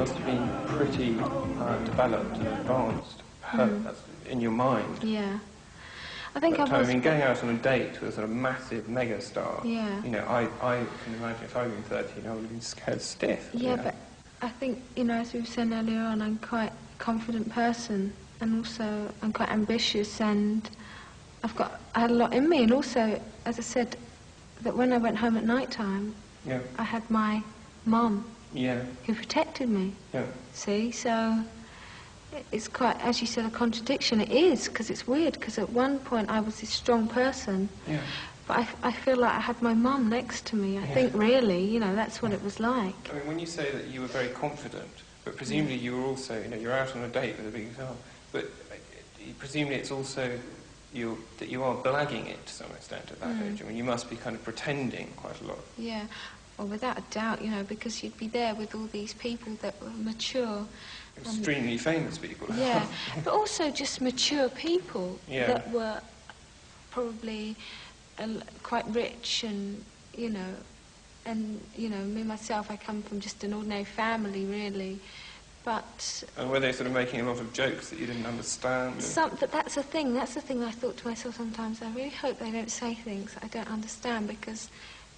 must have been pretty developed and advanced in your mind. Yeah. I think I was... I mean, going out on a date with a sort of massive megastar, yeah. you know, I can imagine if I'd been 13, I would have been scared stiff. Yeah, but I think, you know, as we were saying earlier on, I'm quite a confident person, and also I'm quite ambitious, and I had a lot in me, and also, as I said, that when I went home at night time, I had my mum who protected me. Yeah. See, so it's quite, as you said, a contradiction. It is, because it's weird, because at one point I was this strong person, but I feel like I had my mum next to me. I think really, you know, that's what it was like. I mean, when you say that you were very confident, but presumably you were also, you know, you're out on a date with a big star, but presumably it's also that you are blagging it to some extent at that age. I mean, you must be kind of pretending quite a lot. Yeah, well, without a doubt, you know, because you'd be there with all these people that were mature. Extremely famous people. Yeah, but also just mature people that were probably quite rich, and, you know, me, myself, I come from just an ordinary family, really. But... And were they sort of making a lot of jokes that you didn't understand? But that's the thing I thought to myself sometimes. I really hope they don't say things I don't understand, because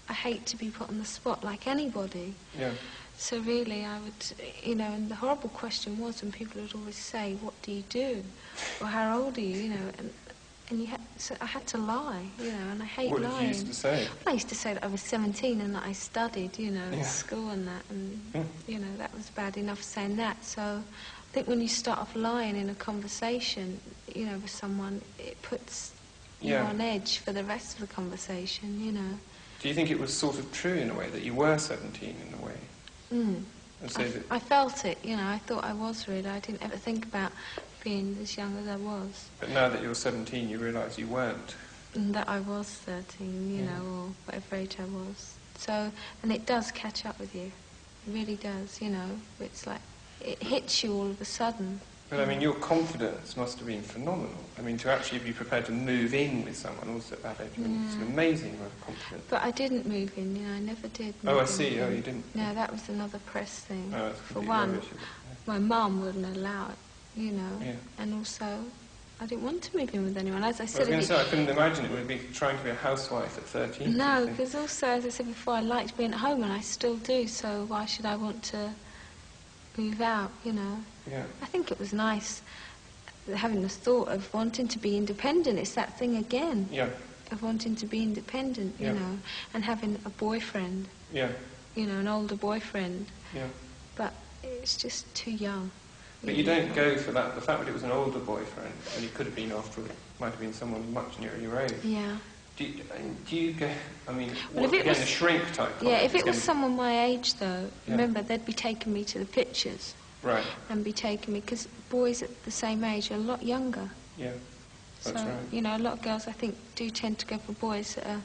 I hate to be put on the spot like anybody. Yeah. So really I would, you know, and the horrible question was, and people would always say, what do you do? Or how old are you, you know, and so I had to lie, you know, and I hate lying. What did you used to say? I used to say that I was 17 and that I studied, you know, at school and that, and, you know, that was bad enough saying that. So I think when you start off lying in a conversation, you know, with someone, it puts you on edge for the rest of the conversation, you know. Do you think it was sort of true in a way that you were 17 in a way? I felt it, you know, I thought I was really. I didn't ever think about being as young as I was. But now that you're 17, you realise you weren't. And that I was 13, you know, or whatever age I was. So, and it does catch up with you. It really does, you know. It's like, it hits you all of a sudden. But I mean, your confidence must have been phenomenal. I mean, to actually be prepared to move in with someone also at that age, I mean, it's an amazing amount of confidence. But I didn't move in, you know, I never did. Oh, I see. Oh, you didn't? No, that was another press thing. Oh, that's for one, my mum wouldn't allow it, you know, and also I didn't want to move in with anyone. As I said, I couldn't imagine it would be trying to be a housewife at 13. No, because also, as I said before, I liked being at home, and I still do, so why should I want to move out, you know? Yeah. I think it was nice having the thought of wanting to be independent. It's that thing again of wanting to be independent, you know, and having a boyfriend, you know, an older boyfriend. Yeah. But it's just too young. But you don't go for that, the fact that it was an older boyfriend, and it could have been after, it might have been someone much nearer your age. Yeah. Do you go, I mean, well, again, a shrink type? Yeah, if it was someone my age, though, remember, they'd be taking me to the pictures. Right. And be taking me, because boys at the same age are a lot younger. Yeah, that's right. You know, a lot of girls, I think, do tend to go for boys that are,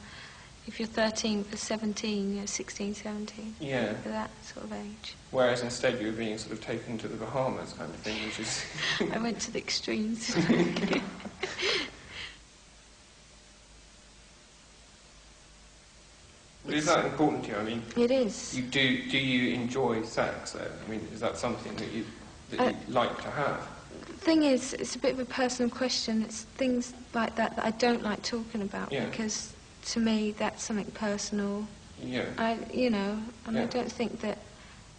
if you're 13 for 17, you know, 16, 17. Yeah. For that sort of age. Whereas instead you were being sort of taken to the Bahamas kind of thing, which is... I went to the extremes. Is that important to you? I mean, it is. Do you enjoy sex, though? I mean, is that something that you like to have? The thing is, it's a bit of a personal question. It's things like that I don't like talking about, because to me that's something personal. Yeah. You know, and I don't think that.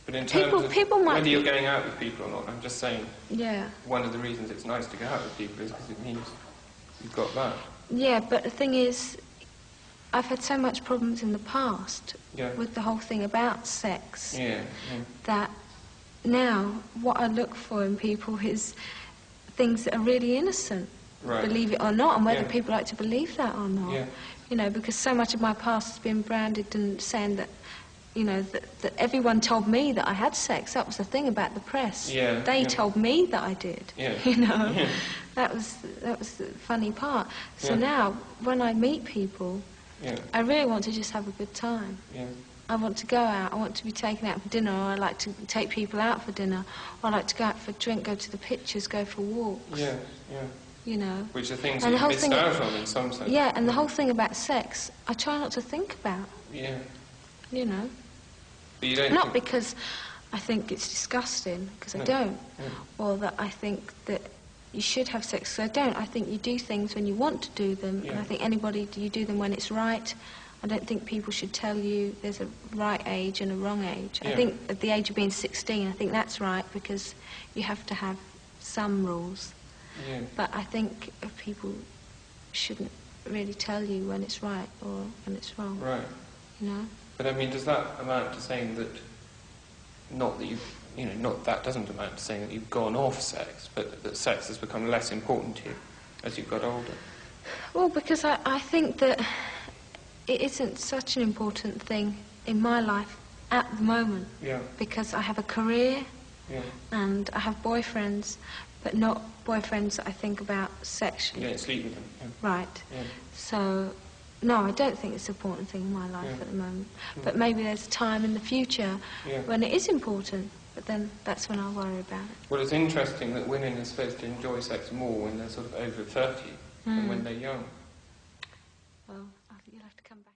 But in terms of whether you're going out with people or not, I'm just saying. Yeah. One of the reasons it's nice to go out with people is because it means you've got that. Yeah, but the thing is, I've had so much problems in the past with the whole thing about sex that now what I look for in people is things that are really innocent, believe it or not, and whether people like to believe that or not. Yeah. You know, because so much of my past has been branded and saying that, you know, that everyone told me that I had sex. That was the thing about the press. Yeah. They told me that I did. Yeah. You know, that was the funny part. So now, when I meet people, I really want to just have a good time. Yeah. I want to go out, I want to be taken out for dinner, or I like to take people out for dinner, or I like to go out for a drink, go to the pictures, go for walks. Yeah, yeah. You know. Which are things that you missed out on in some sense. Yeah, and the whole thing about sex, I try not to think about. Yeah. You know. But you don't not because I think it's disgusting, because I don't. Or that I think that you should have sex, because I don't. I think you do things when you want to do them, and I think you do them when it's right. I don't think people should tell you there's a right age and a wrong age. I think at the age of being 16, I think that's right, because you have to have some rules. But I think people shouldn't really tell you when it's right or when it's wrong. Right. You know? But I mean, does that amount to saying that, not that that doesn't amount to saying that you've gone off sex, but that sex has become less important to you as you've got older? Well, because I think that it isn't such an important thing in my life at the moment. Because I have a career and I have boyfriends, but not boyfriends that I think about sexually. You don't sleep with them. Right. So, no, I don't think it's an important thing in my life at the moment. But maybe there's a time in the future when it is important, but then that's when I'll worry about it. Well, it's interesting that women are supposed to enjoy sex more when they're sort of over 30 than when they're young. Well, you'll have to come back.